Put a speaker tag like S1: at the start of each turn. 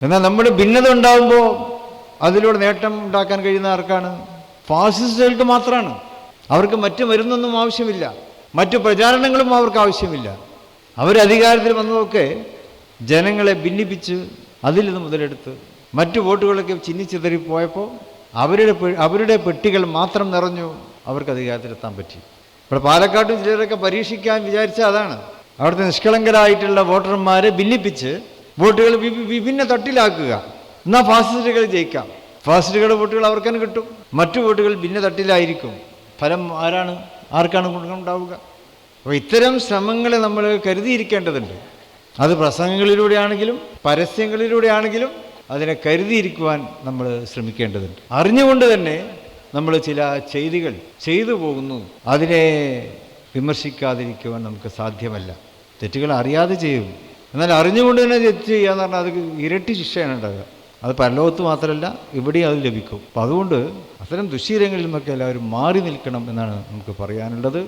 S1: എന്നാൽ നമ്മൾ ഭിന്നത ഉണ്ടാകുമ്പോൾ അതിലൂടെ നേട്ടം ഉണ്ടാക്കാൻ കഴിയുന്ന ആർക്കാണ്? ഫാസിസ്റ്റുകൾക്ക് മാത്രമാണ്. അവർക്ക് മറ്റു മരുന്നൊന്നും ആവശ്യമില്ല, മറ്റു പ്രചാരണങ്ങളും അവർക്ക് ആവശ്യമില്ല. അവരധികാരത്തിൽ വന്നതൊക്കെ ജനങ്ങളെ ഭിന്നിപ്പിച്ച് അതിൽ നിന്ന് മുതലെടുത്ത് മറ്റു വോട്ടുകളൊക്കെ ചിന്നിച്ചിതറിപ്പോയപ്പോൾ അവരുടെ പെട്ടികൾ മാത്രം നിറഞ്ഞു, അവർക്ക് അധികാരത്തിലെത്താൻ പറ്റി. ഇവിടെ പാലക്കാട്ടും ചിലരൊക്കെ പരീക്ഷിക്കാൻ വിചാരിച്ചാൽ അതാണ്. അവിടുത്തെ നിഷ്കളങ്കരായിട്ടുള്ള വോട്ടർമാരെ ഭിന്നിപ്പിച്ച് വോട്ടുകൾ വിഭിന്ന തട്ടിലാക്കുക. എന്നാൽ ഫാസിസ്റ്റുകൾ ജയിക്കാം. ഫാസിസ്റ്റുകളുടെ വോട്ടുകൾ അവർക്ക് തന്നെ കിട്ടും, മറ്റു വോട്ടുകൾ ഭിന്ന തട്ടിലായിരിക്കും. ഫലം ആർക്കാണ് ഗുണമുണ്ടാവുക? അപ്പോൾ ഇത്തരം ശ്രമങ്ങളെ നമ്മൾ കരുതിയിരിക്കേണ്ടതുണ്ട്. അത് പ്രസംഗങ്ങളിലൂടെ ആണെങ്കിലും പരസ്യങ്ങളിലൂടെ ആണെങ്കിലും അതിനെ കരുതിയിരിക്കുവാൻ നമ്മൾ ശ്രമിക്കേണ്ടതുണ്ട്. അറിഞ്ഞുകൊണ്ട് തന്നെ നമ്മൾ ചില ചെയ്തികൾ ചെയ്തു പോകുന്നു, അതിനെ വിമർശിക്കാതിരിക്കുവാൻ നമുക്ക് സാധ്യമല്ല. തെറ്റുകൾ അറിയാതെ ചെയ്യും, എന്നാൽ അറിഞ്ഞുകൊണ്ട് തന്നെ തെറ്റ് ചെയ്യുക എന്ന് പറഞ്ഞാൽ അത് ഇരട്ടി ശിക്ഷയാണ് ഉണ്ടാകുക. അത് പരലോകത്ത് മാത്രമല്ല, ഇവിടെയും അത് ലഭിക്കും. അപ്പം അതുകൊണ്ട് അത്തരം ദുശ്ശീലങ്ങളിൽ നിന്നൊക്കെ എല്ലാവരും മാറി നിൽക്കണം എന്നാണ് നമുക്ക് പറയാനുള്ളത്.